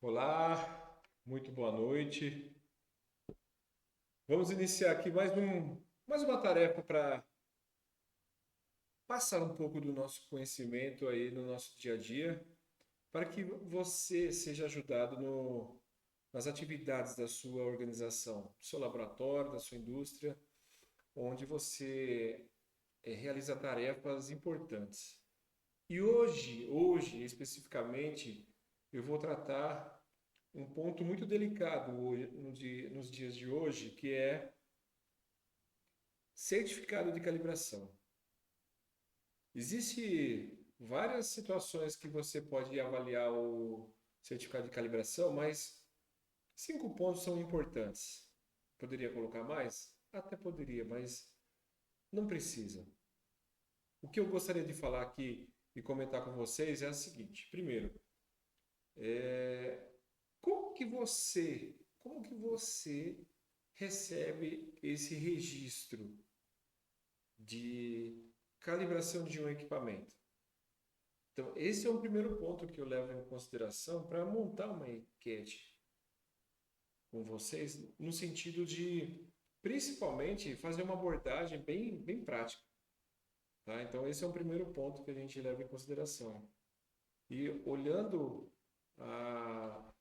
Olá, muito boa noite. Vamos iniciar aqui mais uma tarefa para passar um pouco do nosso conhecimento aí no nosso dia a dia, para que você seja ajudado nas atividades da sua organização, do seu laboratório, da sua indústria, onde você realiza tarefas importantes. E hoje especificamente, eu vou tratar um ponto muito delicado nos dias de hoje, que é certificado de calibração. Existem várias situações que você pode avaliar o certificado de calibração, mas 5 pontos são importantes. Poderia colocar mais? Até poderia, mas não precisa. O que eu gostaria de falar aqui e comentar com vocês é o seguinte: primeiro, como que você recebe esse registro de calibração de um equipamento? Então, esse é o primeiro ponto que eu levo em consideração para montar uma enquete com vocês, no sentido de, principalmente, fazer uma abordagem bem prática. Tá? Então, esse é o primeiro ponto que a gente leva em consideração. E olhando a,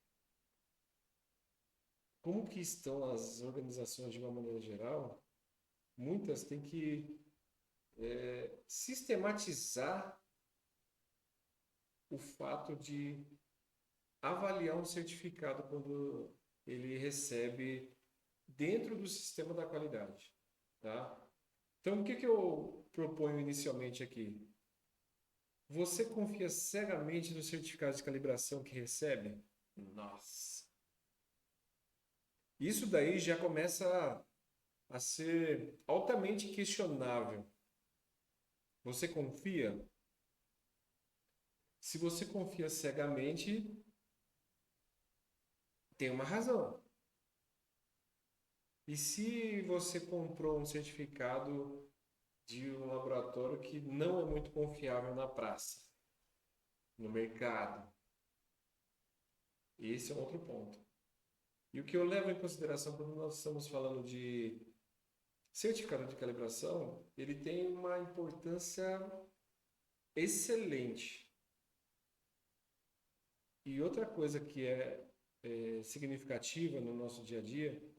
como que estão as organizações de uma maneira geral, muitas têm que sistematizar o fato de avaliar um certificado quando ele recebe dentro do sistema da qualidade, tá? Então, o que eu proponho inicialmente aqui? Você confia cegamente no certificado de calibração que recebe? Nossa! Isso daí já começa a ser altamente questionável. Você confia? Se você confia cegamente, tem uma razão. E se você comprou um certificado de um laboratório que não é muito confiável na praça, no mercado? Esse é um outro ponto. E o que eu levo em consideração quando nós estamos falando de certificado de calibração, ele tem uma importância excelente. E outra coisa que é significativa no nosso dia a dia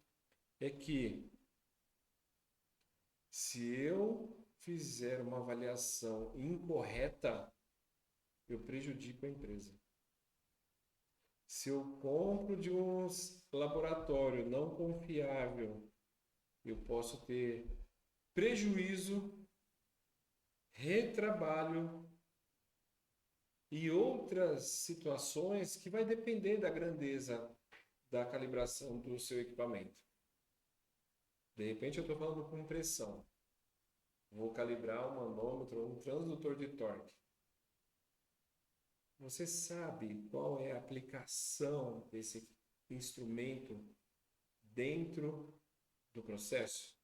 é que se eu fizer uma avaliação incorreta, eu prejudico a empresa. Se eu compro de um laboratório não confiável, eu posso ter prejuízo, retrabalho e outras situações que vai depender da grandeza da calibração do seu equipamento. De repente eu estou falando com pressão. Vou calibrar um manômetro ou um transdutor de torque. Você sabe qual é a aplicação desse instrumento dentro do processo?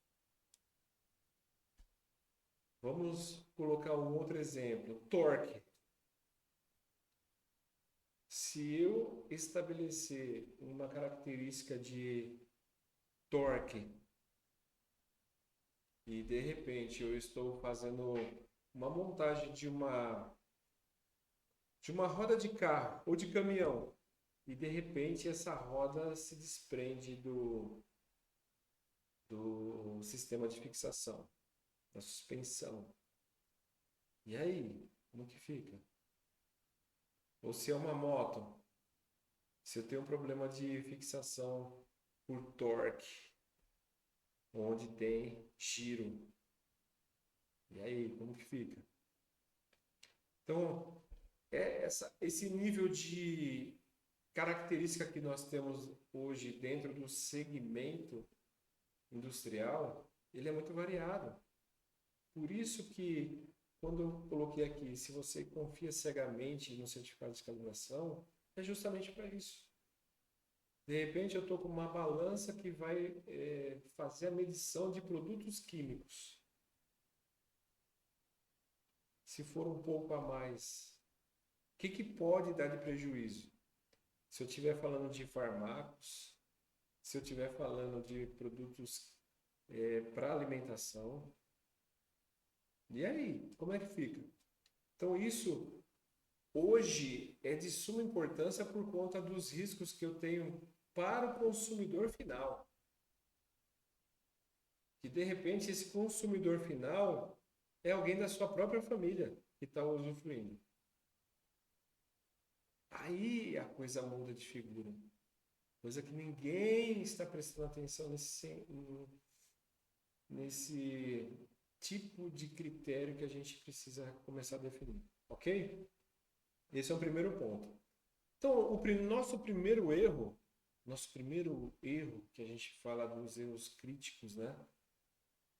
Vamos colocar um outro exemplo. Torque. Se eu estabelecer uma característica de torque e de repente eu estou fazendo uma montagem de uma roda de carro ou de caminhão e de repente essa roda se desprende do sistema de fixação, da suspensão. E aí, como que fica? Ou se é uma moto, se eu tenho um problema de fixação por torque, onde tem giro, e aí, como que fica? Então, esse nível de característica que nós temos hoje dentro do segmento industrial, ele é muito variado. Por isso que, quando eu coloquei aqui, se você confia cegamente no certificado de calibração, é justamente para isso. De repente, eu estou com uma balança que vai fazer a medição de produtos químicos. Se for um pouco a mais, o que pode dar de prejuízo? se eu estiver falando de fármacos, se eu estiver falando de produtos para alimentação, e aí, como é que fica? Então, isso hoje é de suma importância por conta dos riscos que eu tenho para o consumidor final. Que de repente esse consumidor final é alguém da sua própria família que está usufruindo. Aí a coisa muda de figura. Coisa que ninguém está prestando atenção nesse tipo de critério que a gente precisa começar a definir. Ok? Esse é o primeiro ponto. Então, nosso primeiro erro, que a gente fala dos erros críticos, né?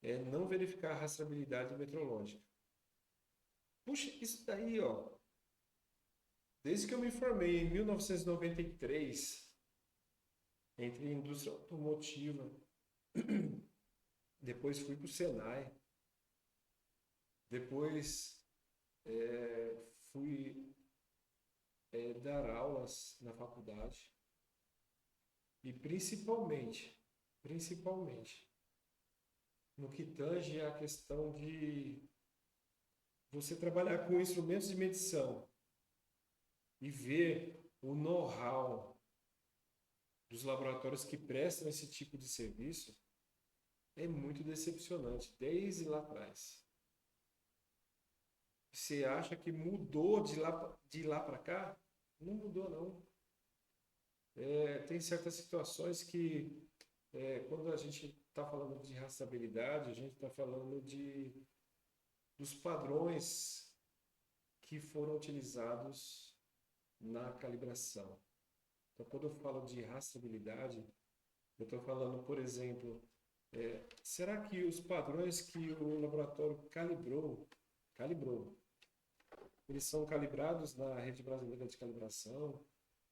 É não verificar a rastreabilidade metrológica. Puxa, isso daí, ó. Desde que eu me formei em 1993, entrei em indústria automotiva, depois fui para o Senai, depois fui dar aulas na faculdade e principalmente, no que tange a questão de você trabalhar com instrumentos de medição e ver o know-how dos laboratórios que prestam esse tipo de serviço é muito decepcionante, desde lá atrás. Você acha que mudou de lá para cá? Não mudou, não. Tem certas situações que, quando a gente está falando de rastreabilidade, a gente está falando dos padrões que foram utilizados na calibração. Então, quando eu falo de rastreabilidade, eu estou falando, por exemplo, será que os padrões que o laboratório calibrou, eles são calibrados na rede brasileira de calibração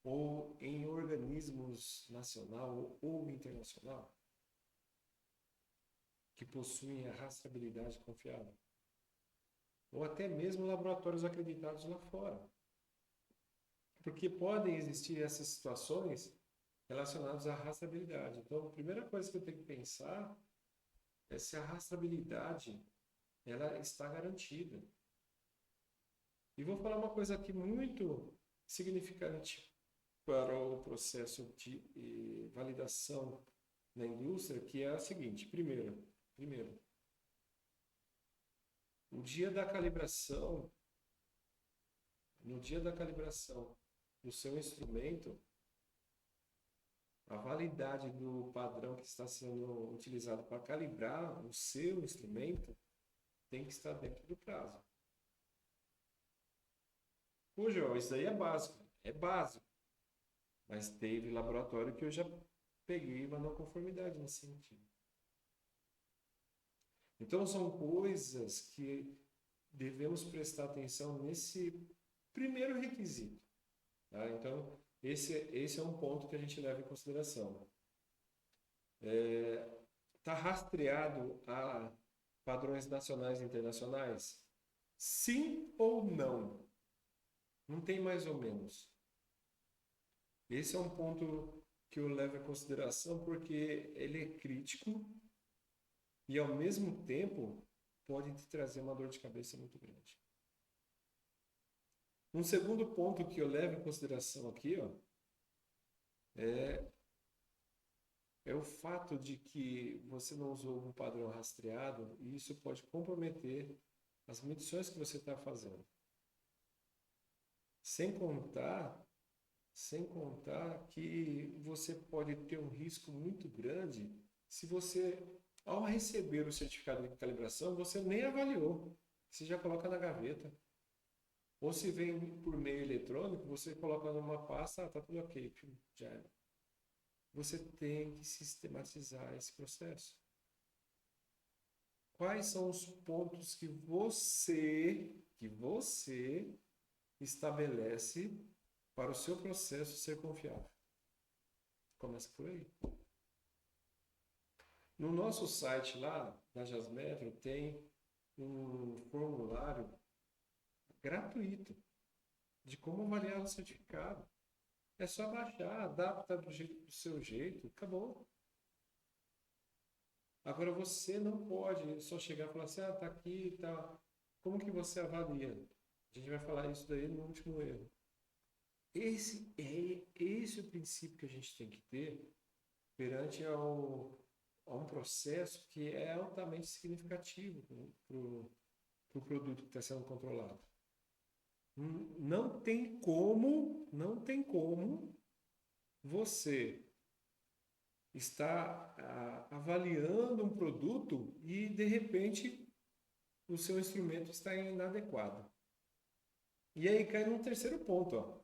ou em organismos nacional ou internacional que possuem a rastreabilidade confiável? Ou até mesmo laboratórios acreditados lá fora. Porque podem existir essas situações relacionadas à rastreabilidade. Então, a primeira coisa que eu tenho que pensar é se a rastreabilidade ela está garantida. E vou falar uma coisa aqui muito significante para o processo de validação na indústria, que é a seguinte: primeiro, o dia da calibração, no dia da calibração do seu instrumento, a validade do padrão que está sendo utilizado para calibrar o seu instrumento tem que estar dentro do prazo. Pô, João, isso aí é básico. É básico. Mas teve laboratório que eu já peguei uma não conformidade nesse sentido. Então, são coisas que devemos prestar atenção nesse primeiro requisito. Tá? Então, esse é um ponto que a gente leva em consideração. Está rastreado a padrões nacionais e internacionais? Sim ou não? Não tem mais ou menos. Esse é um ponto que eu levo em consideração porque ele é crítico e, ao mesmo tempo, pode te trazer uma dor de cabeça muito grande. Um segundo ponto que eu levo em consideração aqui, ó, é o fato de que você não usou um padrão rastreado e isso pode comprometer as medições que você está fazendo. Sem contar que você pode ter um risco muito grande se você, ao receber o certificado de calibração, você nem avaliou. Você já coloca na gaveta. Ou se vem por meio eletrônico, você coloca numa pasta, tá tudo ok, já era. Você tem que sistematizar esse processo. Quais são os pontos que você estabelece para o seu processo ser confiável? Começa por aí. No nosso site lá, na Jasmetro, tem um formulário gratuito de como avaliar o certificado. É só baixar, adapta do seu jeito, acabou. Agora você não pode só chegar e falar assim, tá aqui, tá. Como que você avalia? A gente vai falar isso daí no último erro. Esse é o princípio que a gente tem que ter perante a um processo que é altamente significativo para o produto que está sendo controlado. Não tem como você estar avaliando um produto e de repente o seu instrumento está inadequado. E aí cai num terceiro ponto, ó.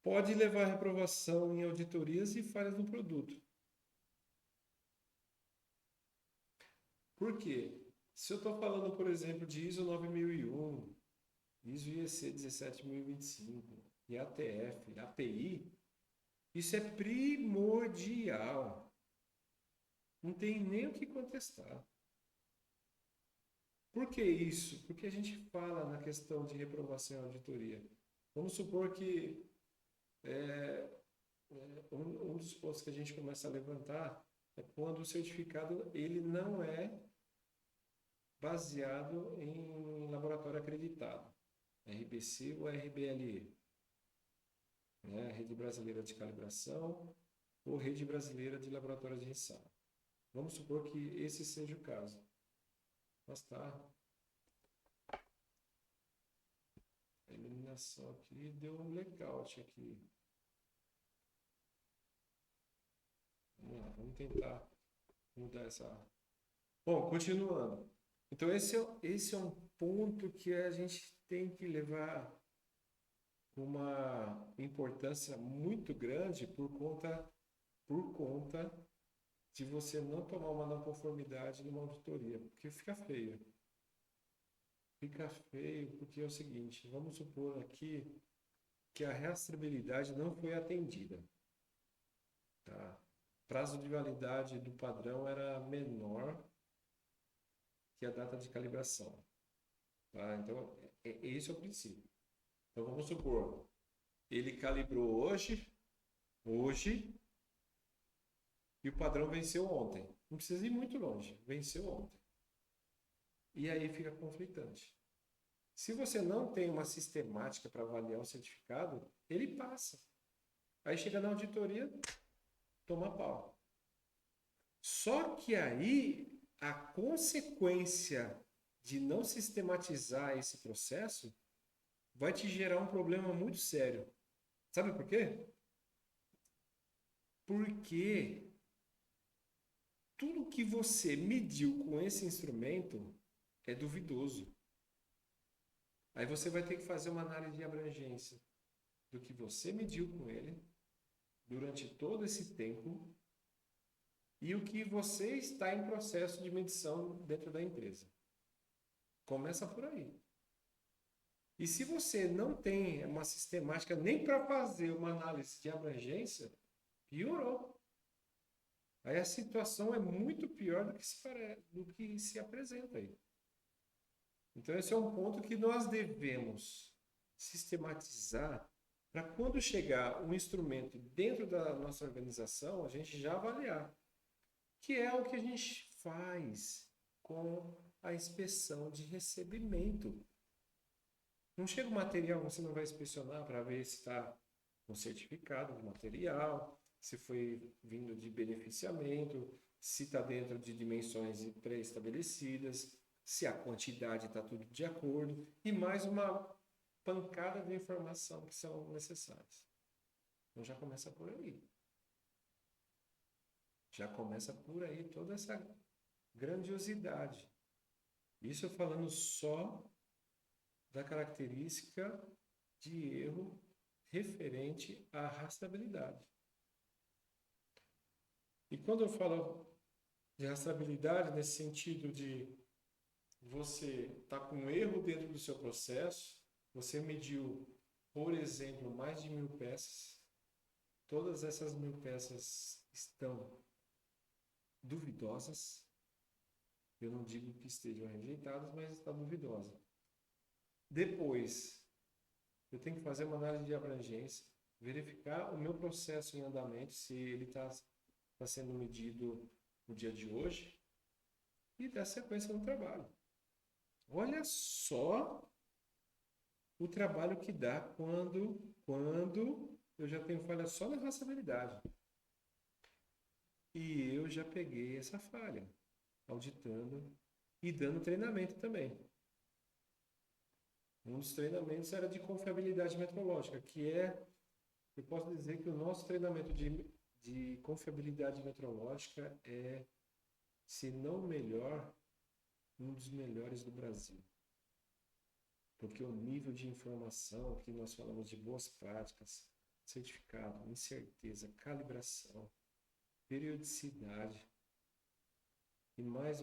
Pode levar à reprovação em auditorias e falhas no produto. Por quê? Se eu estou falando, por exemplo, de ISO 9001, ISO IEC 17025 e ATF, API, isso é primordial. Não tem nem o que contestar. Por que isso? Porque a gente fala na questão de reprovação em auditoria. Vamos supor que um dos pontos que a gente começa a levantar é quando o certificado ele não é baseado em laboratório acreditado, RBC ou RBLE, né? Rede Brasileira de Calibração ou Rede Brasileira de Laboratórios de Ensaio. Vamos supor que esse seja o caso. Mas tá. A iluminação aqui deu um blackout aqui. Vamos lá, vamos tentar mudar essa. Bom, continuando. Então, esse é um ponto que a gente tem que levar uma importância muito grande por conta de você não tomar uma não conformidade numa auditoria, porque fica feio. Fica feio porque é o seguinte, vamos supor aqui que a rastreabilidade não foi atendida. Tá? Prazo de validade do padrão era menor que a data de calibração. Tá? Então, esse é o princípio. Então, vamos supor, ele calibrou hoje, e o padrão venceu ontem. Não precisa ir muito longe, venceu ontem. E aí fica conflitante. Se você não tem uma sistemática para avaliar o certificado, ele passa. Aí chega na auditoria, toma pau. Só que aí a consequência de não sistematizar esse processo vai te gerar um problema muito sério. Sabe por quê? Porque tudo que você mediu com esse instrumento é duvidoso. Aí você vai ter que fazer uma análise de abrangência do que você mediu com ele durante todo esse tempo e o que você está em processo de medição dentro da empresa. Começa por aí. E se você não tem uma sistemática nem para fazer uma análise de abrangência, piorou. Aí a situação é muito pior do que se apresenta aí. Então esse é um ponto que nós devemos sistematizar para quando chegar um instrumento dentro da nossa organização, a gente já avaliar. Que é o que a gente faz com a inspeção de recebimento. Não chega o material, você não vai inspecionar para ver se está com certificado do material, se foi vindo de beneficiamento, se está dentro de dimensões pré-estabelecidas, se a quantidade está tudo de acordo e mais uma pancada de informação que são necessárias. Então já começa por aí. Já começa por aí toda essa grandiosidade. Isso eu falando só da característica de erro referente à rastreabilidade. E quando eu falo de rastreabilidade, nesse sentido de você estar com um erro dentro do seu processo, você mediu, por exemplo, mais de 1000 peças, todas essas 1000 peças estão duvidosas, eu não digo que estejam rejeitadas, mas está duvidosa. Depois, eu tenho que fazer uma análise de abrangência, verificar o meu processo em andamento, se ele tá sendo medido no dia de hoje, e dar sequência no trabalho. Olha só o trabalho que dá quando eu já tenho falha só na traçabilidade. E eu já peguei essa falha, auditando e dando treinamento também. Um dos treinamentos era de confiabilidade metrológica, que é, eu posso dizer que o nosso treinamento de confiabilidade metrológica é, se não o melhor, um dos melhores do Brasil. Porque o nível de informação que nós falamos de boas práticas, certificado, incerteza, calibração, periodicidade e mais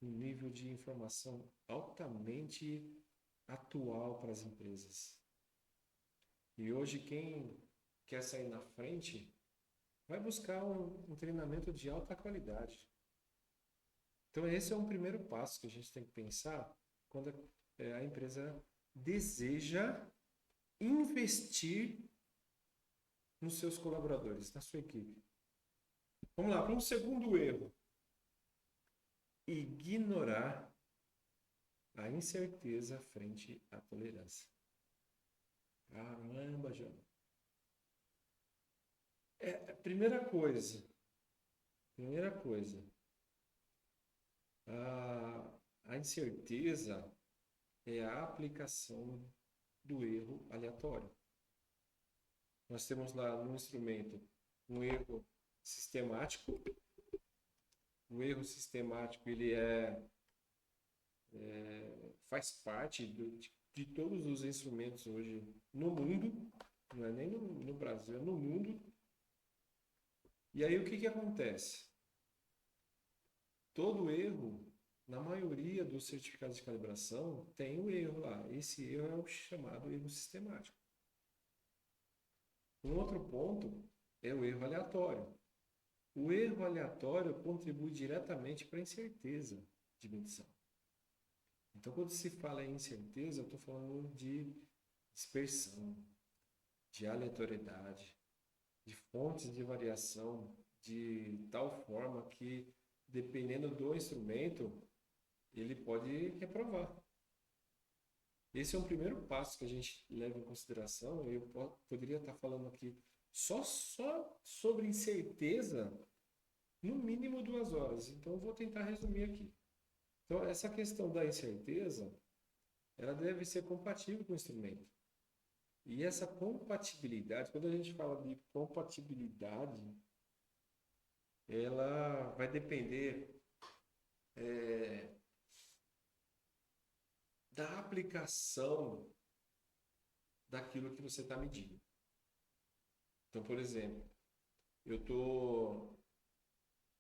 um nível de informação altamente atual para as empresas. E hoje quem quer sair na frente vai buscar um treinamento de alta qualidade. Então esse é um primeiro passo que a gente tem que pensar quando a empresa deseja investir nos seus colaboradores, na sua equipe. Vamos lá, para um segundo erro. Ignorar a incerteza frente à tolerância. Caramba, João. Primeira coisa, a incerteza é a aplicação do erro aleatório. Nós temos lá no instrumento um erro sistemático. O erro sistemático ele faz parte de todos os instrumentos hoje no mundo, não é nem no Brasil, é no mundo. E aí o que acontece? Todo erro, na maioria dos certificados de calibração, tem o erro lá. Esse erro é o chamado erro sistemático. Um outro ponto é o erro aleatório. O erro aleatório contribui diretamente para a incerteza de medição. Então, quando se fala em incerteza, eu estou falando de dispersão, de aleatoriedade, de fontes de variação, de tal forma que, dependendo do instrumento, ele pode reprovar. Esse é um primeiro passo que a gente leva em consideração. Eu poderia estar falando aqui só sobre incerteza, no mínimo 2 horas. Então, eu vou tentar resumir aqui. Então, essa questão da incerteza, ela deve ser compatível com o instrumento. E essa compatibilidade, quando a gente fala de compatibilidade, ela vai depender da aplicação daquilo que você está medindo. Então, por exemplo, eu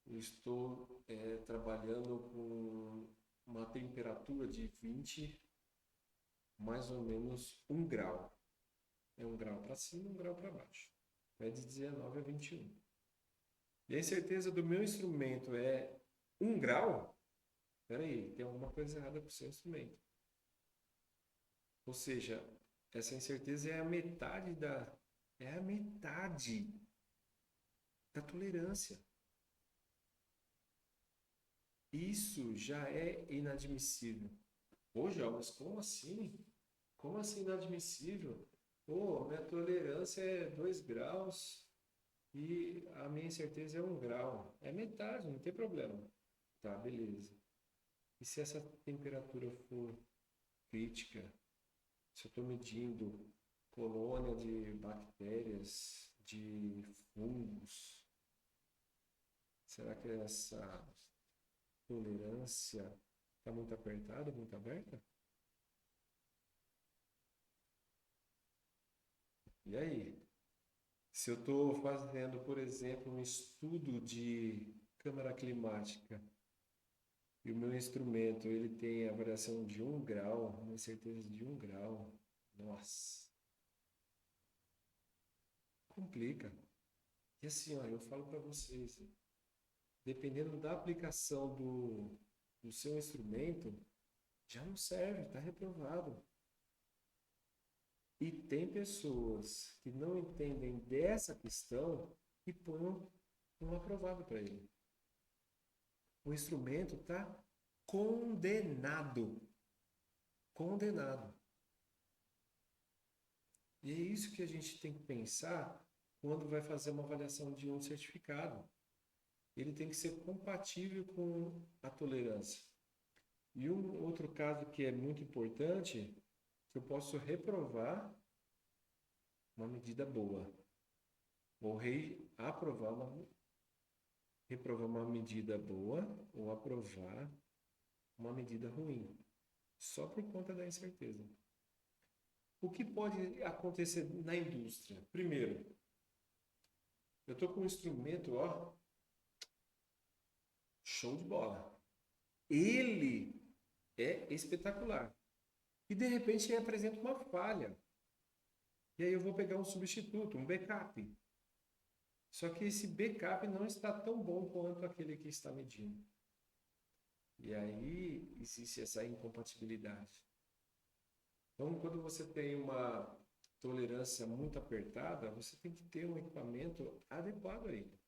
estou trabalhando com uma temperatura de 20, mais ou menos 1 grau. É 1 grau para cima, 1 grau para baixo. É de 19 a 21. E a incerteza do meu instrumento é 1 grau? Espera aí, tem alguma coisa errada com o seu instrumento. Ou seja, essa incerteza é a metade da tolerância. Isso já é inadmissível. Pô, Jogas, como assim? Como assim inadmissível? Pô, minha tolerância é 2 graus e a minha incerteza é 1 grau. É metade, não tem problema. Tá, beleza. E se essa temperatura for crítica? Se eu estou medindo colônia de bactérias, de fungos, será que essa tolerância está muito apertada, muito aberta? E aí? Se eu estou fazendo, por exemplo, um estudo de câmara climática e o meu instrumento ele tem a variação de 1 grau, uma incerteza de 1 grau, nossa, complica. E assim, ó, eu falo para vocês, dependendo da aplicação do seu instrumento, já não serve, está reprovado. E tem pessoas que não entendem dessa questão e põem um aprovado para ele. O instrumento está condenado. Condenado. E é isso que a gente tem que pensar quando vai fazer uma avaliação de um certificado. Ele tem que ser compatível com a tolerância. E um outro caso que é muito importante, que eu posso reprovar uma medida boa, ou reprovar uma medida boa, ou aprovar uma medida ruim, só por conta da incerteza. O que pode acontecer na indústria? Primeiro, eu estou com um instrumento, ó, show de bola. Ele é espetacular. E de repente ele apresenta uma falha. E aí eu vou pegar um substituto, um backup. Só que esse backup não está tão bom quanto aquele que está medindo. E aí existe essa incompatibilidade. Então, quando você tem uma tolerância muito apertada, você tem que ter um equipamento adequado a ele.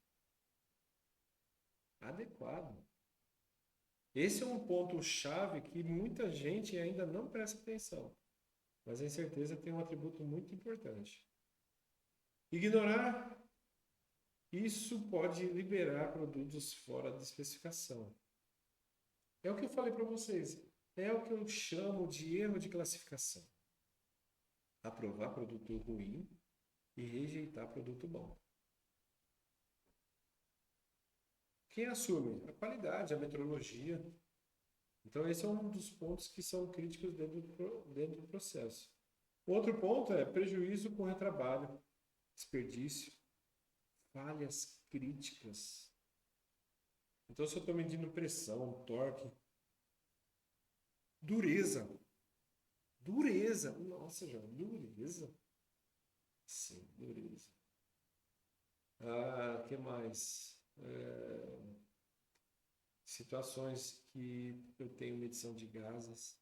Adequado. Esse é um ponto-chave que muita gente ainda não presta atenção. Mas a incerteza tem um atributo muito importante. Ignorar isso pode liberar produtos fora da especificação. É o que eu falei para vocês. É o que eu chamo de erro de classificação. Aprovar produto ruim e rejeitar produto bom. Quem assume? A qualidade, a metrologia. Então, esse é um dos pontos que são críticos dentro do processo. Outro ponto é prejuízo com retrabalho, desperdício, falhas críticas. Então, se eu estou medindo pressão, torque, dureza. Dureza. Nossa, João, dureza. Sim, dureza. Ah, o que mais? Situações que eu tenho medição de gases.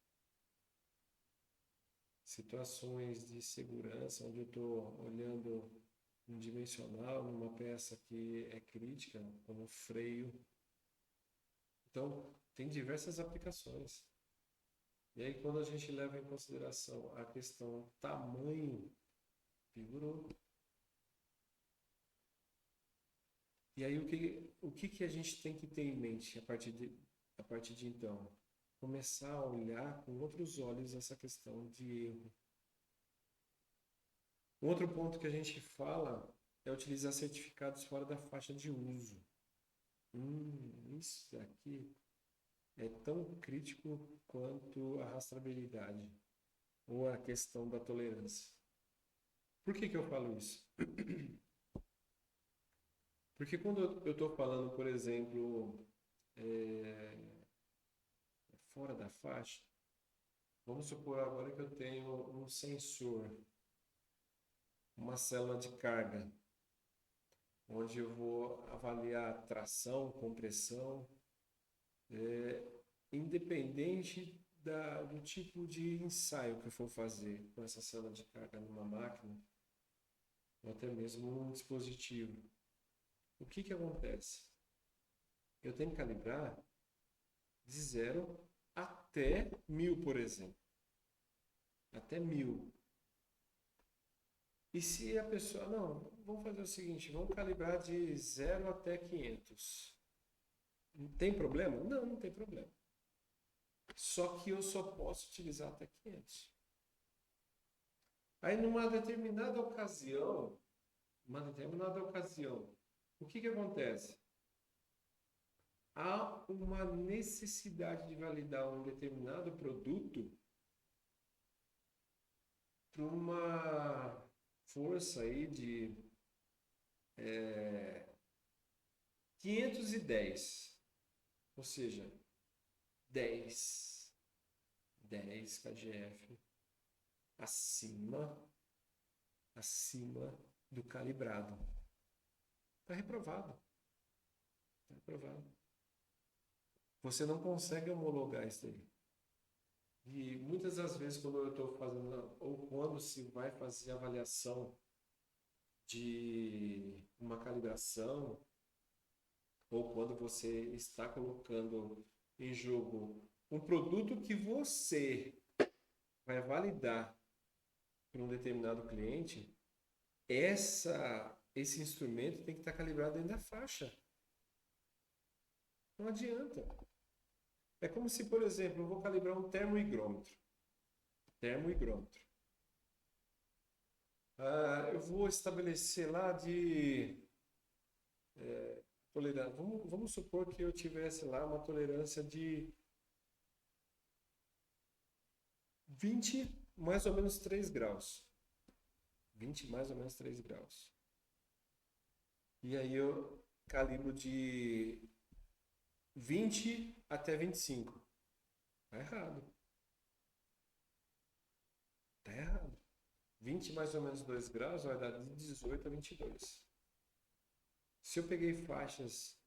Situações de segurança, onde eu estou olhando um dimensional numa peça que é crítica, como freio. Então, tem diversas aplicações. E aí, quando a gente leva em consideração a questão tamanho, figurou. E aí, o que a gente tem que ter em mente a partir de então? Começar a olhar com outros olhos essa questão de erro. Um outro ponto que a gente fala é utilizar certificados fora da faixa de uso. Isso daqui é tão crítico quanto a rastreabilidade ou a questão da tolerância. Por que eu falo isso? Porque quando eu estou falando, por exemplo, fora da faixa, vamos supor agora que eu tenho um sensor, uma célula de carga, onde eu vou avaliar tração, compressão, independente do tipo de ensaio que eu for fazer com essa célula de carga numa máquina, ou até mesmo um dispositivo. O que acontece? Eu tenho que calibrar de 0 até 1000, por exemplo. Até 1000. E se a pessoa... Não, vamos fazer o seguinte, vamos calibrar de 0 até 500. Tem problema? Não, não tem problema. Só que eu só posso utilizar até 500. Aí, numa determinada ocasião, o que acontece? Há uma necessidade de validar um determinado produto para uma força aí de 510, ou seja, 10 kgf acima do calibrado. Está reprovado. Você não consegue homologar isso aí. E muitas das vezes quando eu estou fazendo, ou quando se vai fazer avaliação de uma calibração, ou quando você está colocando em jogo um produto que você vai validar para um determinado cliente, esse instrumento tem que estar calibrado dentro da faixa. Não adianta. É como se, por exemplo, eu vou calibrar um termoigrômetro. Termoigrômetro. Eu vou estabelecer lá de tolerância. Vamos supor que eu tivesse lá uma tolerância de 20, mais ou menos 3 graus. 20 mais ou menos 3 graus. E aí eu calibro de 20 até 25. Tá errado. Tá errado. 20 mais ou menos 2 graus vai dar de 18 a 22. Se eu peguei faixas,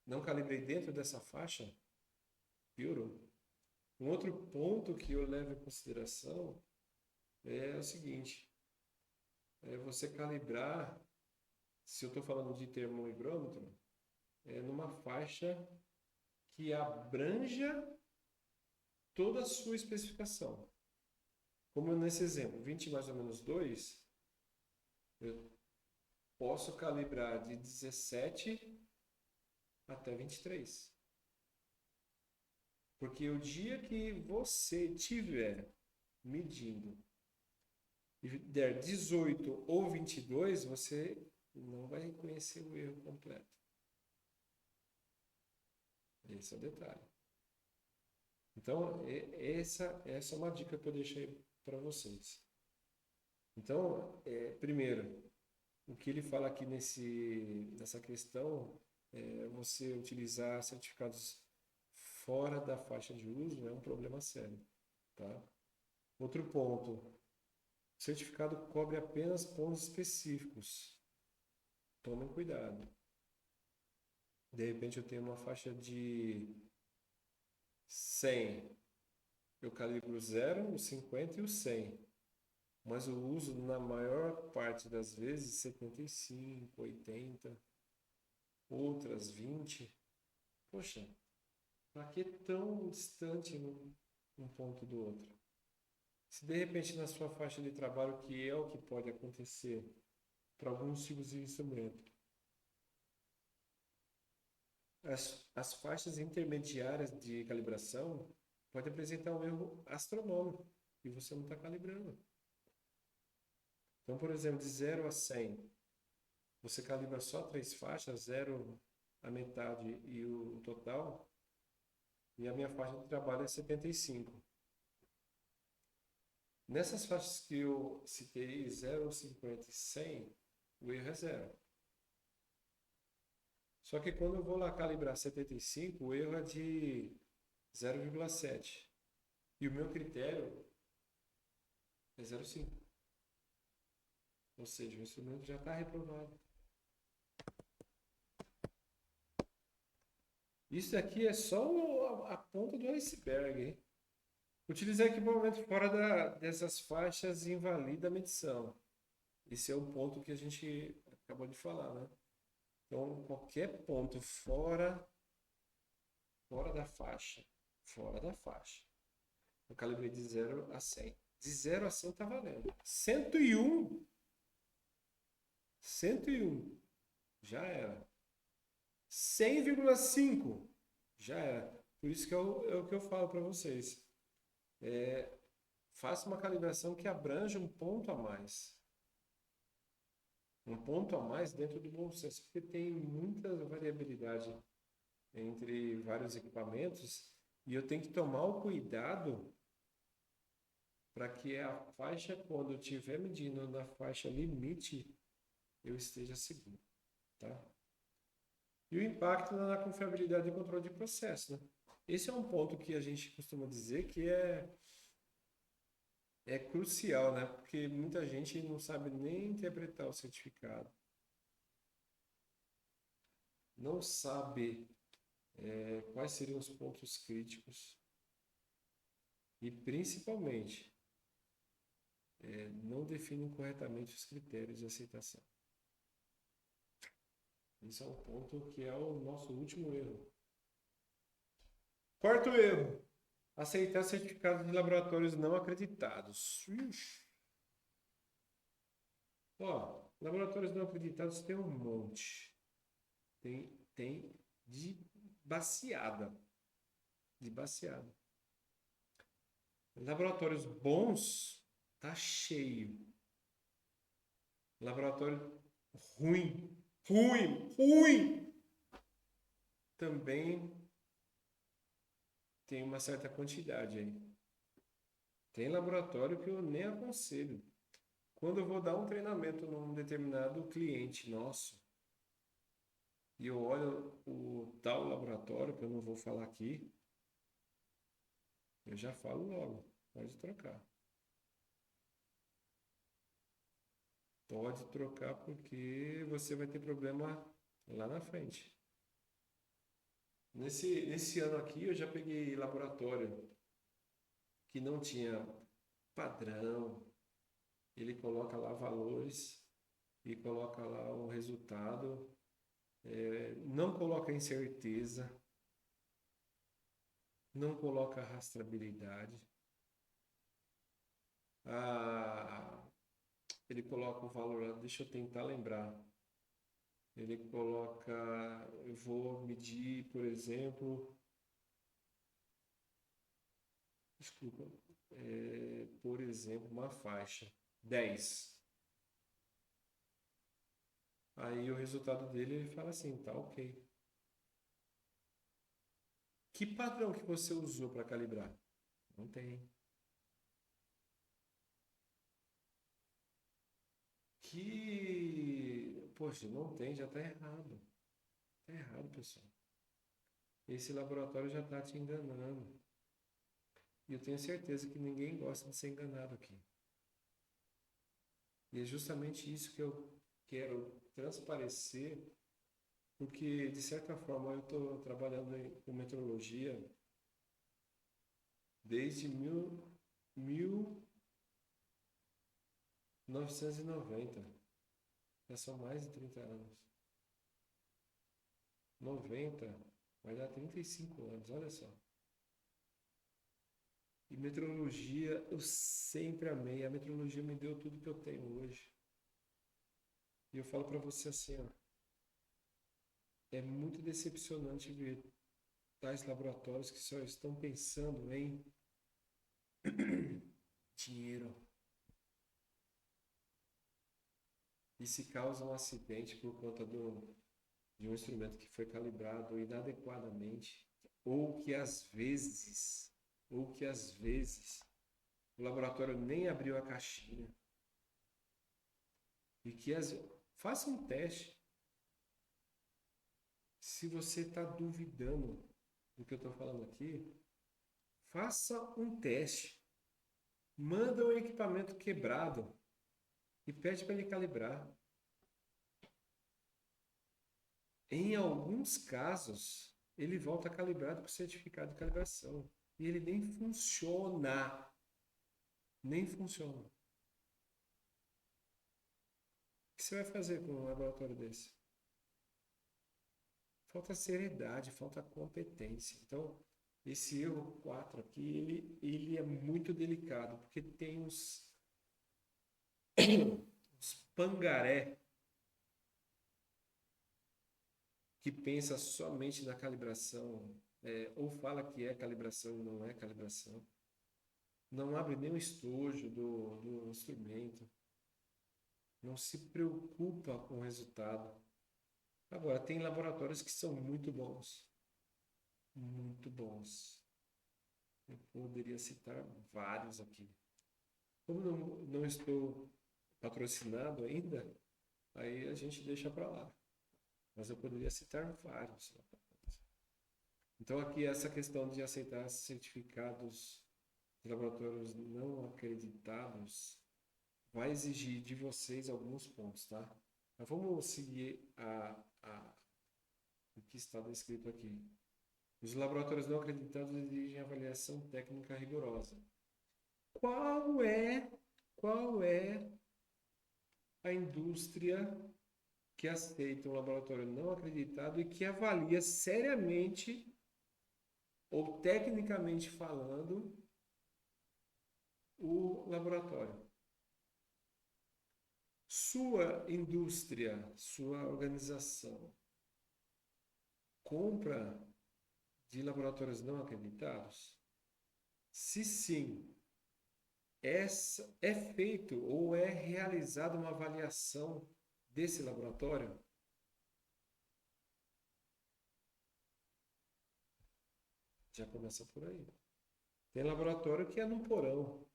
não calibrei dentro dessa faixa, piorou. Um outro ponto que eu levo em consideração é o seguinte: é você calibrar, se eu estou falando de termoigrômetro, numa faixa que abranja toda a sua especificação. Como nesse exemplo, 20 mais ou menos 2, eu posso calibrar de 17 até 23. Porque o dia que você tiver medindo e der 18 ou 22, você não vai reconhecer o erro completo. Esse é o detalhe. Então, essa é uma dica que eu deixei para vocês. Então, primeiro, o que ele fala aqui nessa questão é você utilizar certificados fora da faixa de uso é um problema sério, tá? Outro ponto, o certificado cobre apenas pontos específicos. Tomem cuidado. De repente eu tenho uma faixa de 100, eu calibro o 0, o 50 e o 100. Mas eu uso na maior parte das vezes 75, 80, outras 20. Poxa, para que tão distante um ponto do outro? Se de repente na sua faixa de trabalho, que é o que pode acontecer para alguns tipos de instrumento, as faixas intermediárias de calibração podem apresentar um erro astronômico e você não está calibrando. Então, por exemplo, de 0 a 100, você calibra só 3 faixas, 0 a metade e o total, e a minha faixa de trabalho é 75. Nessas faixas que eu citei, 0, 50 e 100, o erro é 0. Só que quando eu vou lá calibrar 75, o erro é de 0,7. E o meu critério é 0,5. Ou seja, o instrumento já está reprovado. Isso aqui é só a ponta do iceberg, hein? Utilizar equipamento fora dessas faixas invalida a medição. Esse é o ponto que a gente acabou de falar, né? Então, qualquer ponto fora fora da faixa. Eu calibrei de 0 a 100. De 0 a 100 tá valendo. 101, 101, já era. 100,5, já era. Por isso que é o que eu falo para vocês. Faça uma calibração que abranja um ponto a mais. Um ponto a mais dentro do bom senso, porque tem muita variabilidade entre vários equipamentos e eu tenho que tomar o cuidado para que a faixa, quando eu estiver medindo na faixa limite, eu esteja seguro, tá? E o impacto na confiabilidade e controle de processo, né? Esse é um ponto que a gente costuma dizer que é crucial, né? Porque muita gente não sabe nem interpretar o certificado. Não sabe quais seriam os pontos críticos. E, principalmente, não definem corretamente os critérios de aceitação. Isso é um ponto que é o nosso último erro. Quarto erro: aceitar certificados de laboratórios não acreditados. Ixi. Ó, laboratórios não acreditados tem um monte. Tem de baseada. De baseada. Laboratórios bons, tá cheio. Laboratório ruim, ruim, também tem uma certa quantidade aí. Tem laboratório que eu nem aconselho. Quando eu vou dar um treinamento num determinado cliente nosso, e eu olho o tal laboratório, que eu não vou falar aqui, eu já falo logo, pode trocar. Pode trocar porque você vai ter problema lá na frente. Nesse ano aqui eu já peguei laboratório que não tinha padrão, ele coloca lá valores e coloca lá o resultado, não coloca incerteza, não coloca rastreabilidade, ele coloca o valor lá, deixa eu tentar lembrar. Ele coloca, eu vou medir, por exemplo, desculpa, por exemplo, uma faixa, 10. Aí o resultado dele, ele fala assim, tá ok. Que padrão que você usou para calibrar? Não tem. Poxa, não tem, já está errado. Está errado, pessoal. Esse laboratório já está te enganando. E eu tenho certeza que ninguém gosta de ser enganado aqui. E é justamente isso que eu quero transparecer, porque, de certa forma, eu estou trabalhando com metrologia desde 1990. Já são mais de 30 anos. 90 vai dar 35 anos, olha só. E metrologia eu sempre amei. A metrologia me deu tudo que eu tenho hoje. E eu falo para você assim, ó, é muito decepcionante ver tais laboratórios que só estão pensando em dinheiro. E se causa um acidente por conta de um instrumento que foi calibrado inadequadamente, ou que às vezes o laboratório nem abriu a caixinha. E que faça um teste. Se você está duvidando do que eu estou falando aqui, faça um teste. Manda um equipamento quebrado e pede para ele calibrar. Em alguns casos, ele volta calibrado com certificado de calibração. E ele nem funciona. Nem funciona. O que você vai fazer com um laboratório desse? Falta seriedade, falta competência. Então, esse erro 4 aqui, ele é muito delicado, porque tem os pangaré que pensa somente na calibração, ou fala que é calibração e não é calibração. Não abre nem o estojo do instrumento. Não se preocupa com o resultado. Agora, tem laboratórios que são muito bons. Muito bons. Eu poderia citar vários aqui. Como não estou patrocinado ainda, aí a gente deixa para lá. Mas eu poderia citar vários. Então, aqui, essa questão de aceitar certificados de laboratórios não acreditados vai exigir de vocês alguns pontos, tá? Mas vamos seguir o que está descrito aqui. Os laboratórios não acreditados exigem avaliação técnica rigorosa. Qual é, qual é a indústria que aceita um laboratório não acreditado e que avalia seriamente ou tecnicamente falando o laboratório? Sua indústria, sua organização compra de laboratórios não acreditados? Se sim, é feito ou é realizada uma avaliação desse laboratório? Já começa por aí. Tem laboratório que é num porão.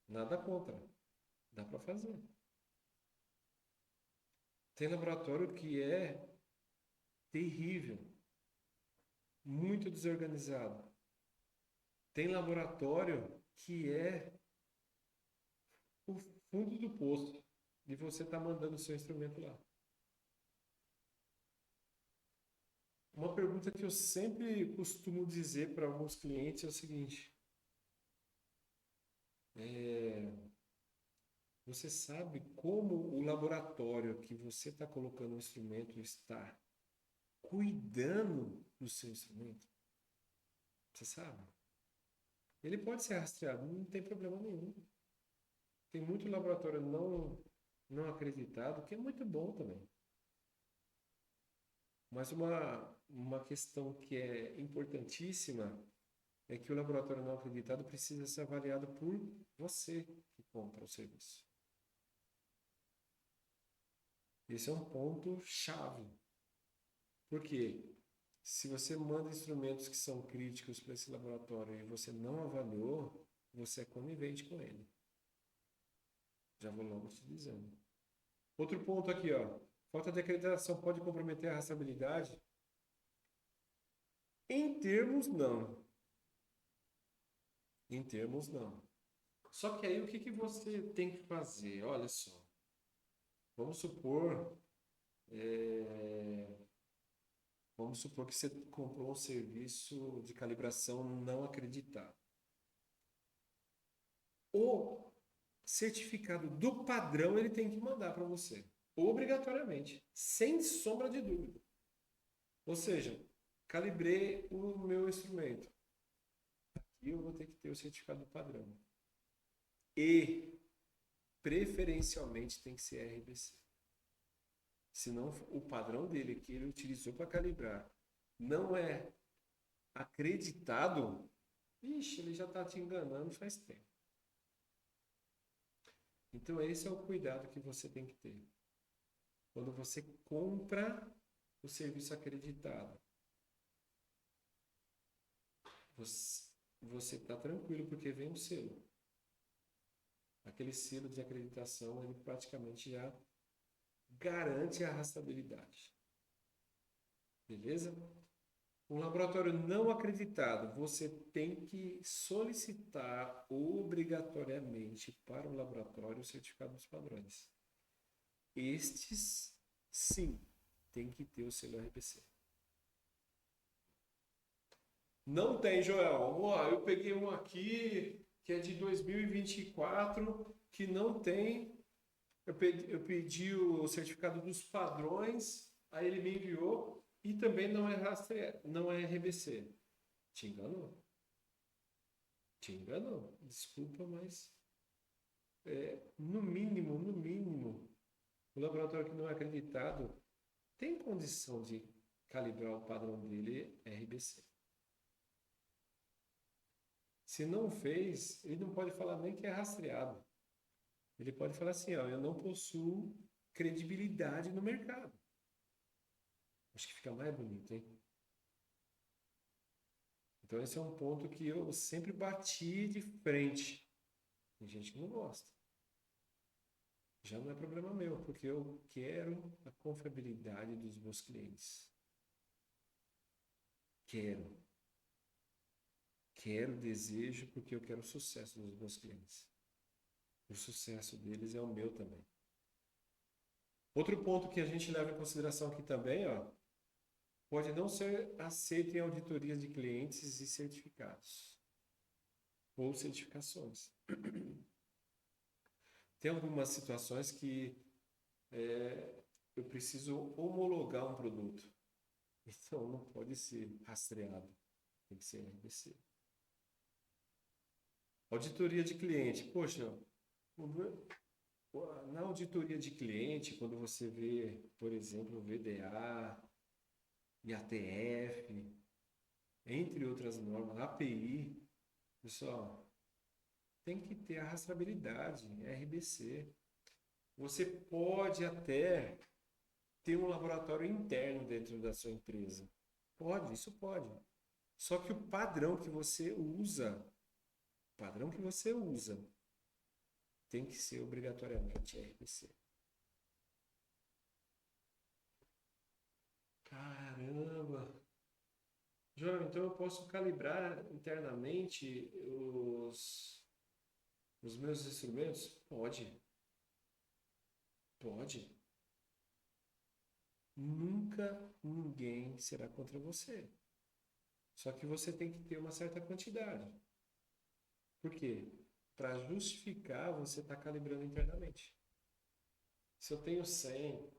Nada contra. Dá para fazer. Tem laboratório que é terrível, muito desorganizado. Tem laboratório que é o fundo do poço e você está mandando o seu instrumento lá. Uma pergunta que eu sempre costumo dizer para alguns clientes é o seguinte: você sabe como o laboratório que você está colocando o instrumento está cuidando do seu instrumento? Você sabe? Ele pode ser rastreado, não tem problema nenhum. Tem muito laboratório não acreditado, que é muito bom também. Mas uma questão que é importantíssima é que o laboratório não acreditado precisa ser avaliado por você que compra o serviço. Esse é um ponto chave. Por quê? Se você manda instrumentos que são críticos para esse laboratório e você não avaliou, você é conivente com ele. Já vou logo te dizendo. Outro ponto aqui, ó. Falta de acreditação pode comprometer a rastreabilidade? Em termos, não. Em termos, não. Só que aí o que você tem que fazer? Olha só. Vamos supor, é, vamos supor que você comprou um serviço de calibração não acreditado. O certificado do padrão ele tem que mandar para você, obrigatoriamente, sem sombra de dúvida. Ou seja, calibrei o meu instrumento. Aqui eu vou ter que ter o certificado do padrão. E preferencialmente tem que ser RBC. Senão o padrão dele que ele utilizou para calibrar não é acreditado, ixi, ele já está te enganando faz tempo. Então esse é o cuidado que você tem que ter. Quando você compra o serviço acreditado, você está tranquilo porque vem um selo. Aquele selo de acreditação, ele praticamente já garante a rastreabilidade. Beleza? Um laboratório não acreditado, você tem que solicitar obrigatoriamente para o laboratório o certificado dos padrões. Estes, sim, tem que ter o selo RPC. Não tem, Joel. Ó, eu peguei um aqui que é de 2024 que não tem. Eu pedi o certificado dos padrões, aí ele me enviou e também não é RBC. Te enganou? Te enganou? Desculpa, mas no mínimo, o laboratório que não é acreditado tem condição de calibrar o padrão dele RBC. Se não fez, ele não pode falar nem que é rastreado. Ele pode falar assim, ó, eu não possuo credibilidade no mercado. Acho que fica mais bonito, hein? Então esse é um ponto que eu sempre bati de frente. Tem gente que não gosta. Já não é problema meu, porque eu quero a confiabilidade dos meus clientes. Quero. Quero, desejo, porque eu quero o sucesso dos meus clientes. O sucesso deles é o meu também. Outro ponto que a gente leva em consideração aqui também, ó, pode não ser aceito em auditorias de clientes e certificados. ou certificações. Tem algumas situações que eu preciso homologar um produto. Então, não pode ser rastreado. Tem que ser RBC. Auditoria de cliente. Poxa, na auditoria de cliente, quando você vê, por exemplo, o VDA, IATF, entre outras normas, API, pessoal, tem que ter a rastreabilidade, RBC. Você pode até ter um laboratório interno dentro da sua empresa. Pode, isso pode. Só que o padrão que você usa, tem que ser obrigatoriamente RBC. Caramba! João, então eu posso calibrar internamente os meus instrumentos? Pode, pode. Nunca ninguém será contra você. Só que você tem que ter uma certa quantidade. Por quê? Para justificar, você está calibrando internamente. Se eu tenho 100,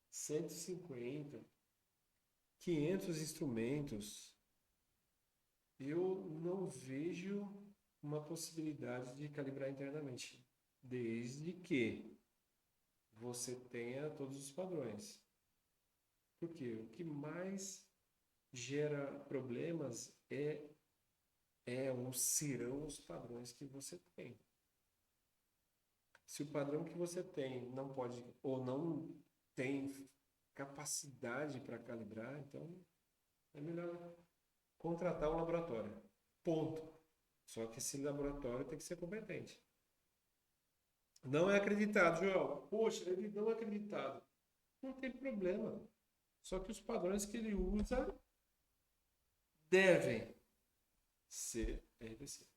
150, 500 instrumentos, eu não vejo uma possibilidade de calibrar internamente, desde que você tenha todos os padrões. Porque o que mais gera problemas ou serão os padrões que você tem. Se o padrão que você tem não pode ou não tem capacidade para calibrar, então é melhor contratar um laboratório. Ponto. Só que esse laboratório tem que ser competente. Não é acreditado, Joel. Poxa, ele não é acreditado. Não tem problema. Só que os padrões que ele usa devem ser RBC.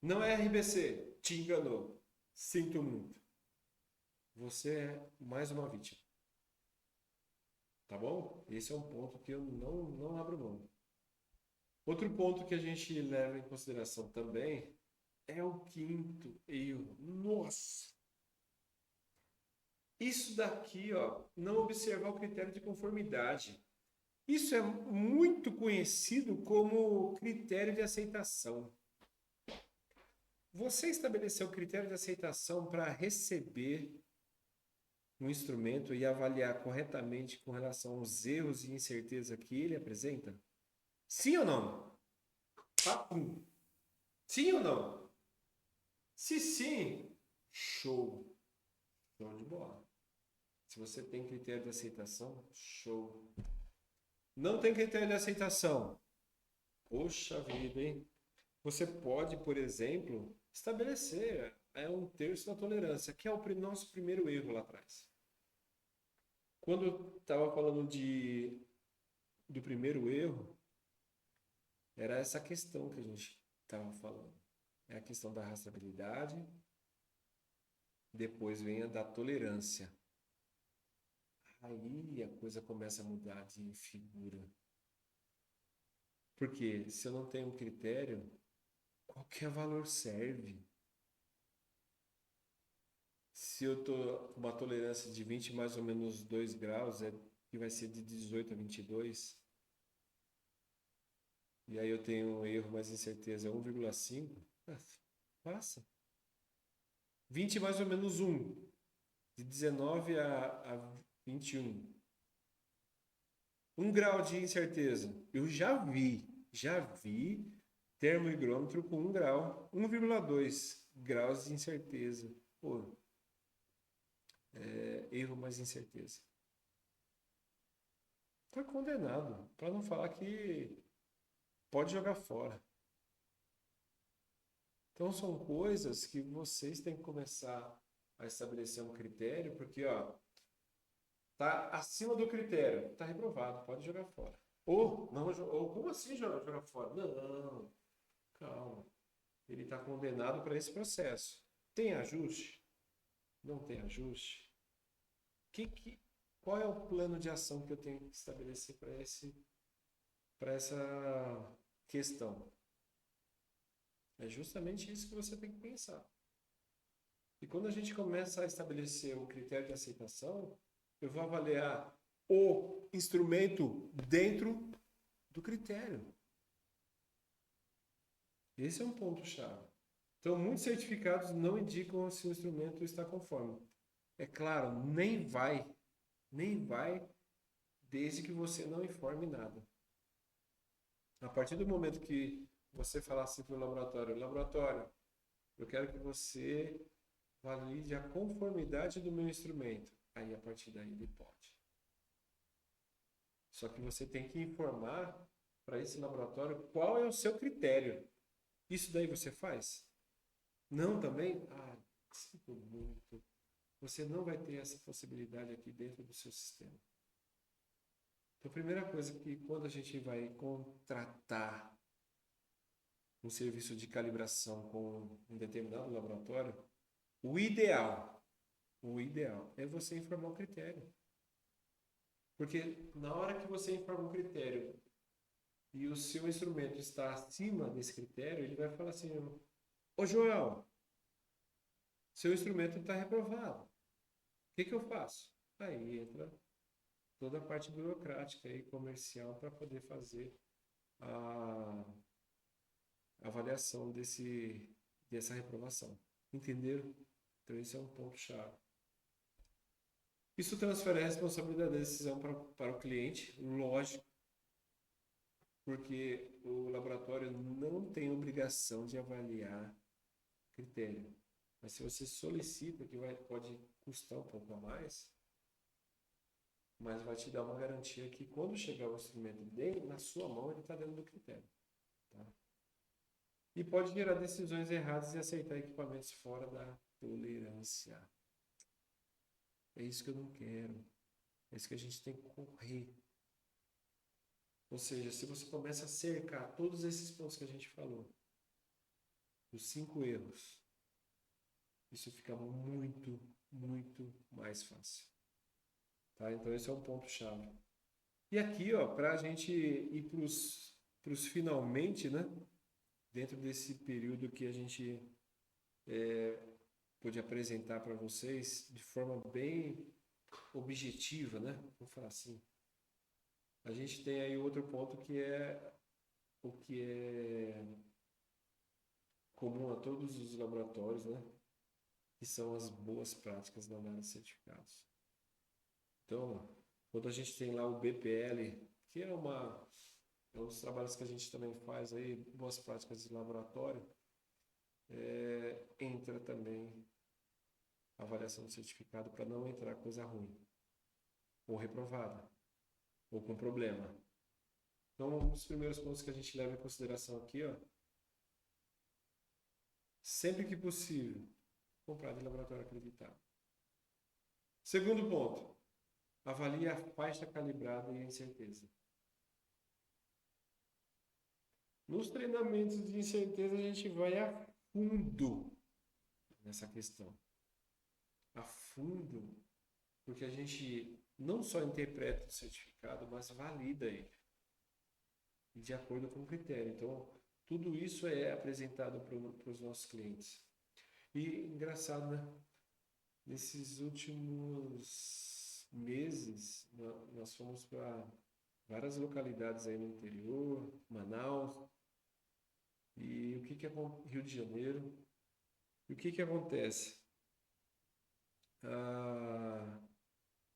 Não é RBC, te enganou. Sinto muito. Você é mais uma vítima. Tá bom? Esse é um ponto que eu não abro mão. Outro ponto que a gente leva em consideração também é o quinto erro. Nossa! Isso daqui, ó, não observar o critério de conformidade. Isso é muito conhecido como critério de aceitação. Você estabeleceu o critério de aceitação para receber um instrumento e avaliar corretamente com relação aos erros e incerteza que ele apresenta? Sim ou não? Papum. Sim ou não? Se sim, show. Show de bola. Se você tem critério de aceitação, show. Não tem critério de aceitação? Poxa vida, hein? Você pode, por exemplo, estabelecer 1/3 da tolerância, que é o nosso primeiro erro lá atrás. Quando eu estava falando do primeiro erro, era essa questão que a gente estava falando. É a questão da rastreabilidade, depois vem a da tolerância. Aí a coisa começa a mudar de figura. Porque se eu não tenho um critério, qualquer valor serve. Se eu estou com uma tolerância de 20 mais ou menos 2 graus, que vai ser de 18 a 22, e aí eu tenho um erro mais incerteza 1,5, passa. 20 mais ou menos 1, de 19 a 21. 1 grau de incerteza. Eu já vi termohigrômetro com 1 grau, 1,2 graus de incerteza. Pô, erro mais incerteza. Foi condenado, para não falar que pode jogar fora. Então são coisas que vocês têm que começar a estabelecer um critério, porque ó, tá acima do critério, tá reprovado, pode jogar fora. Ou como assim jogar fora? Não, calma. Ele está condenado para esse processo. Tem ajuste? Não tem ajuste? Qual é o plano de ação que eu tenho que estabelecer para essa questão? É justamente isso que você tem que pensar. E quando a gente começa a estabelecer o critério de aceitação, eu vou avaliar o instrumento dentro do critério. Esse é um ponto-chave. Então, muitos certificados não indicam se o instrumento está conforme. É claro, nem vai, desde que você não informe nada. A partir do momento que você falar assim para o laboratório, eu quero que você valide a conformidade do meu instrumento. Aí, a partir daí, ele pode. Só que você tem que informar para esse laboratório qual é o seu critério. Isso daí você faz? Não também? Ah, sinto muito. Você não vai ter essa possibilidade aqui dentro do seu sistema. Então, a primeira coisa que quando a gente vai contratar um serviço de calibração com um determinado laboratório, o ideal é você informar o critério. Porque na hora que você informa o critério e o seu instrumento está acima desse critério, ele vai falar assim: Ô Joel, seu instrumento está reprovado. O que eu faço? Aí entra toda a parte burocrática e comercial para poder fazer a avaliação dessa reprovação. Entenderam? Então, esse é um ponto-chave. Isso transfere a responsabilidade da decisão para o cliente, lógico, porque o laboratório não tem obrigação de avaliar critério. Mas se você solicita, que pode custar um pouco a mais, mas vai te dar uma garantia que quando chegar o instrumento dele, na sua mão, ele está dentro do critério. Tá? E pode gerar decisões erradas e aceitar equipamentos fora da tolerância. É isso que eu não quero. É isso que a gente tem que correr. Ou seja, se você começa a cercar todos esses pontos que a gente falou, os 5 erros, isso fica muito, muito mais fácil. Tá? Então, esse é um ponto-chave. E aqui, ó, para a gente ir para os finalmente, né? Dentro desse período que a gente pôde apresentar para vocês de forma bem objetiva, né? Vou falar assim. A gente tem aí outro ponto que é o que é comum a todos os laboratórios, né? Que são as boas práticas da análise de certificados. Então, quando a gente tem lá o BPL, que é um dos trabalhos que a gente também faz aí, boas práticas de laboratório, entra também a avaliação do certificado para não entrar coisa ruim, ou reprovada, ou com problema. Então, um dos primeiros pontos que a gente leva em consideração aqui, ó, sempre que possível, comprar de laboratório acreditado. Segundo ponto, avalie a faixa calibrada e a incerteza. Nos treinamentos de incerteza, a gente vai a fundo nessa questão. A fundo, porque a gente não só interpreta o certificado, mas valida ele de acordo com o critério. Então, tudo isso é apresentado para os nossos clientes. E engraçado, né? Nesses últimos meses, nós fomos para várias localidades aí no interior, Manaus, e Rio de Janeiro. E o que acontece?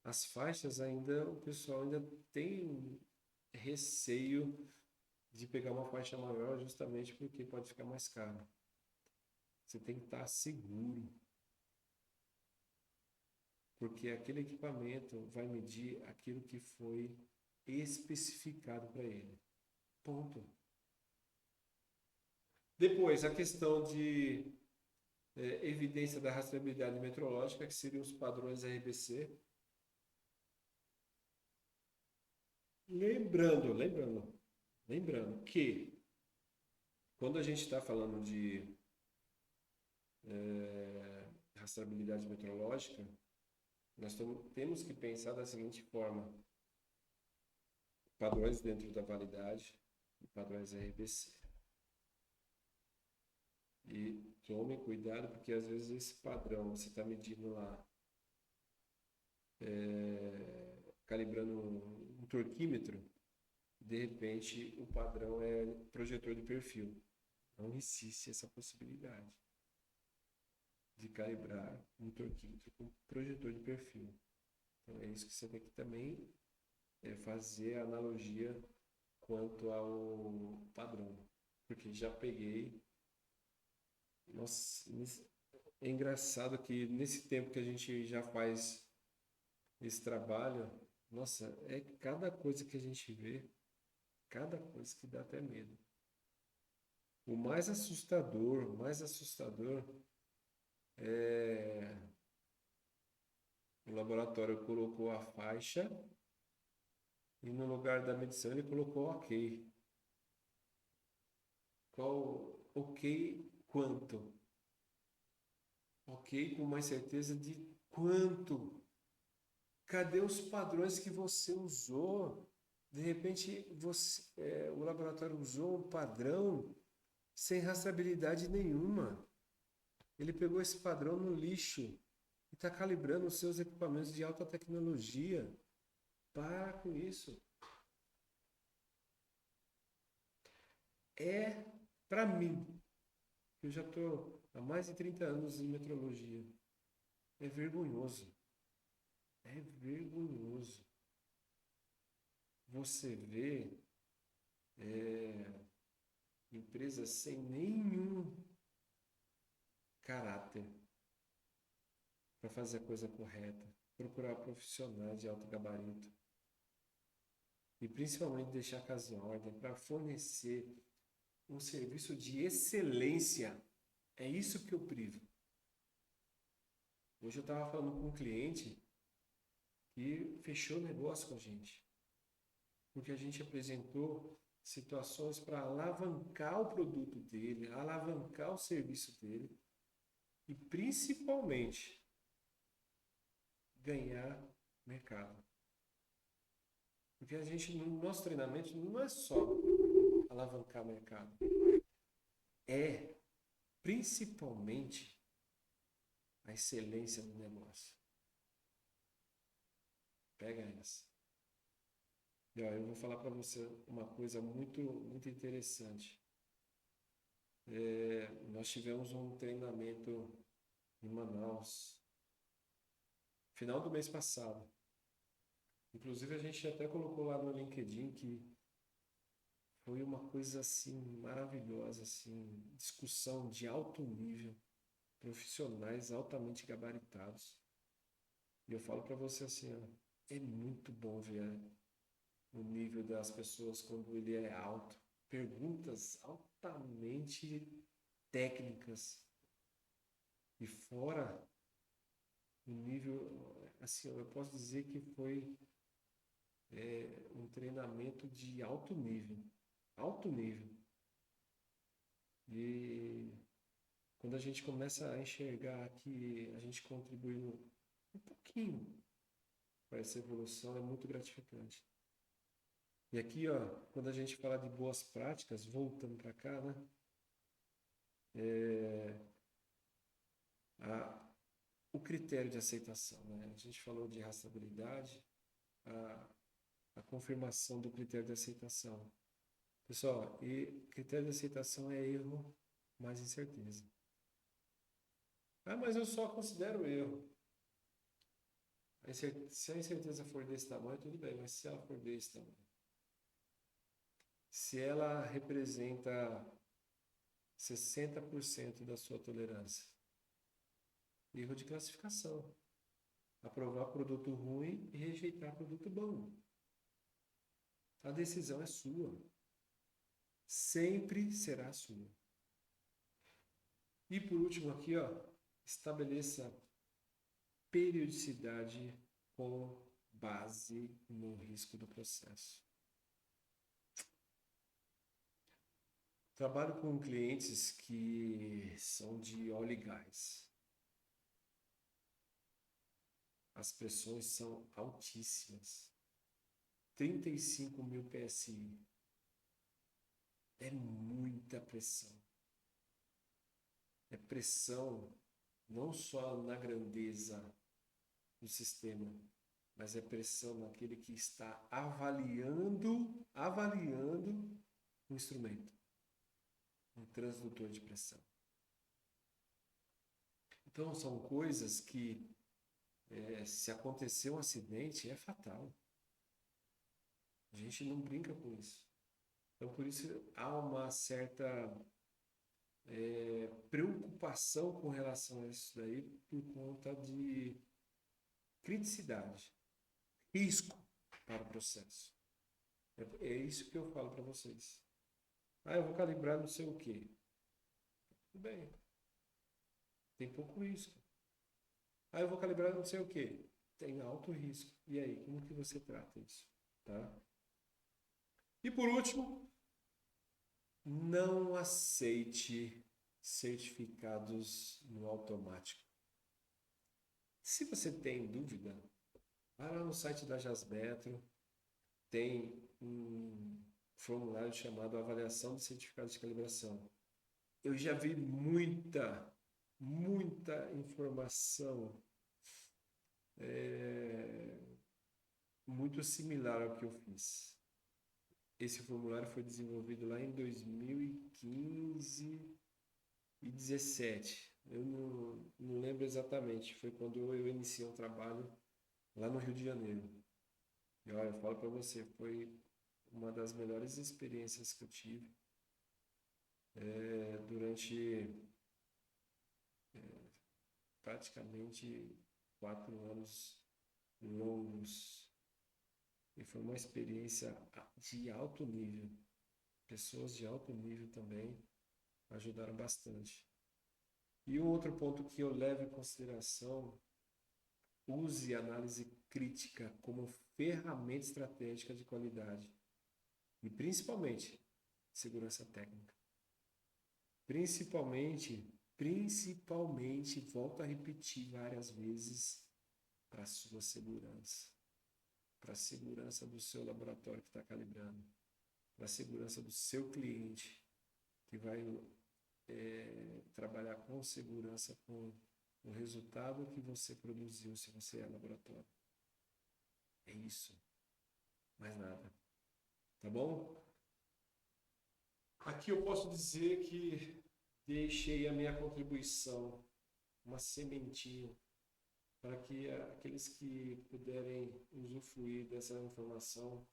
As faixas ainda, o pessoal ainda tem receio de pegar uma faixa maior justamente porque pode ficar mais caro. Você tem que estar seguro, porque aquele equipamento vai medir aquilo que foi especificado para ele. Ponto. Depois, a questão de evidência da rastreabilidade metrológica, que seriam os padrões RBC. Lembrando que quando a gente está falando de rastreabilidade metrológica, nós temos que pensar da seguinte forma: padrões dentro da validade e padrões RBC. E tome cuidado, porque às vezes esse padrão, você está medindo lá, calibrando um torquímetro, de repente o padrão é projetor de perfil. Não existe essa possibilidade de calibrar um torquímetro com projetor de perfil. Então é isso que você tem que também fazer a analogia quanto ao padrão. Porque já peguei. Nossa, é engraçado que nesse tempo que a gente já faz esse trabalho, nossa, é cada coisa que a gente vê, cada coisa que dá até medo. O mais assustador é o laboratório colocou a faixa e no lugar da medição ele colocou ok. Qual ok quanto? Ok com mais certeza de quanto? Cadê os padrões que você usou? De repente, o laboratório usou um padrão sem rastreabilidade nenhuma. Ele pegou esse padrão no lixo e está calibrando os seus equipamentos de alta tecnologia. Para com isso. É, para mim, eu já estou há mais de 30 anos em metrologia, é vergonhoso. É vergonhoso. Você vê empresas sem nenhum caráter para fazer a coisa correta, procurar profissionais de alto gabarito e principalmente deixar a casa em ordem para fornecer um serviço de excelência. É isso que eu privo. Hoje eu estava falando com um cliente que fechou negócio com a gente, porque a gente apresentou situações para alavancar o produto dele, alavancar o serviço dele e principalmente ganhar mercado. Porque a gente, no nosso treinamento, não é só alavancar mercado, é principalmente a excelência do negócio. Pega essa. E, ó, eu vou falar para você uma coisa muito interessante. Nós tivemos um treinamento em Manaus, final do mês passado. Inclusive a gente até colocou lá no LinkedIn que foi uma coisa assim maravilhosa, assim, discussão de alto nível, profissionais altamente gabaritados. E eu falo para você assim, ó, é muito bom ver o nível das pessoas quando ele é alto. Perguntas altamente técnicas. E fora o nível, assim, eu posso dizer que foi um treinamento de alto nível. Alto nível. E quando a gente começa a enxergar que a gente contribuiu um pouquinho para essa evolução, é muito gratificante. E aqui, ó, quando a gente fala de boas práticas, voltando para cá, né? A, o critério de aceitação, né? A gente falou de rastreabilidade, a, a confirmação do critério de aceitação. Pessoal, e critério de aceitação é erro mais incerteza. Ah, mas eu só considero erro. Se a incerteza for desse tamanho, tudo bem, mas se ela for desse tamanho, se ela representa 60% da sua tolerância, erro de classificação. Aprovar produto ruim e rejeitar produto bom. A decisão é sua. Sempre será sua. E por último aqui, ó, estabeleça periodicidade com base no risco do processo. Trabalho com clientes que são de óleo e gás. As pressões são altíssimas. 35.000 PSI. É muita pressão. É pressão não só na grandeza do sistema, mas é pressão naquele que está avaliando o instrumento, um transdutor de pressão. Então são coisas que, se acontecer um acidente, é fatal. A gente não brinca com isso. Então por isso há uma certa preocupação com relação a isso daí por conta de criticidade, risco para o processo. É isso que eu falo para vocês. Ah, eu vou calibrar não sei o quê. Tudo bem, tem pouco risco. Ah, eu vou calibrar não sei o quê. Tem alto risco. E aí, como que você trata isso? Tá? E por último, não aceite certificados no automático. Se você tem dúvida, vai lá no site da Jasmetro, tem um formulário chamado Avaliação de Certificados de Calibração. Eu já vi muita informação muito similar ao que eu fiz. Esse formulário foi desenvolvido lá em 2015 e 2017. Eu não lembro exatamente, foi quando eu iniciei um trabalho lá no Rio de Janeiro. E olha, eu falo para você, foi uma das melhores experiências que eu tive durante praticamente 4 anos longos. E foi uma experiência de alto nível. Pessoas de alto nível também ajudaram bastante. E um outro ponto que eu levo em consideração, use análise crítica como ferramenta estratégica de qualidade. E principalmente, segurança técnica. Principalmente, volto a repetir várias vezes, para a sua segurança. Para a segurança do seu laboratório que está calibrando. Para a segurança do seu cliente, que vai trabalhar com segurança com o resultado que você produziu, se você é laboratório. É isso. Mais nada. Tá bom? Aqui eu posso dizer que deixei a minha contribuição, uma sementinha, para que aqueles que puderem usufruir dessa informação,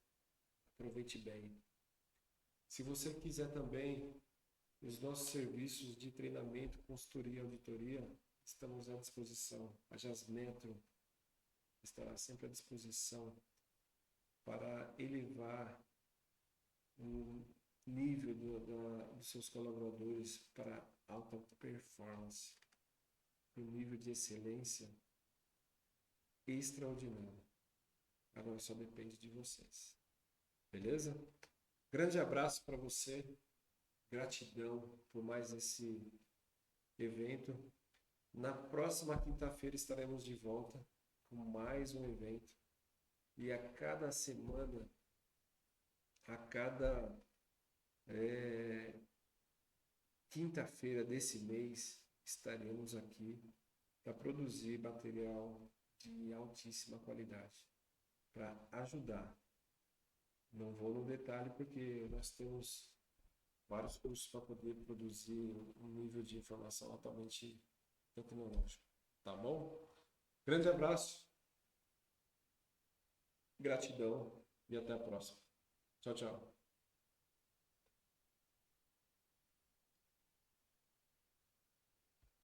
aproveite bem. Se você quiser também os nossos serviços de treinamento, consultoria e auditoria, estamos à disposição. A Jasmetro estará sempre à disposição para elevar o nível dos seus colaboradores para alta performance, um nível de excelência extraordinário. Agora só depende de vocês. Beleza? Grande abraço para você. Gratidão por mais esse evento. Na próxima quinta-feira estaremos de volta com mais um evento. E a cada semana, a cada quinta-feira desse mês, estaremos aqui para produzir material de altíssima qualidade, para ajudar. Não vou no detalhe porque nós temos vários cursos para poder produzir um nível de informação altamente tecnológico. Tá bom? Grande abraço, gratidão e até a próxima. Tchau, tchau.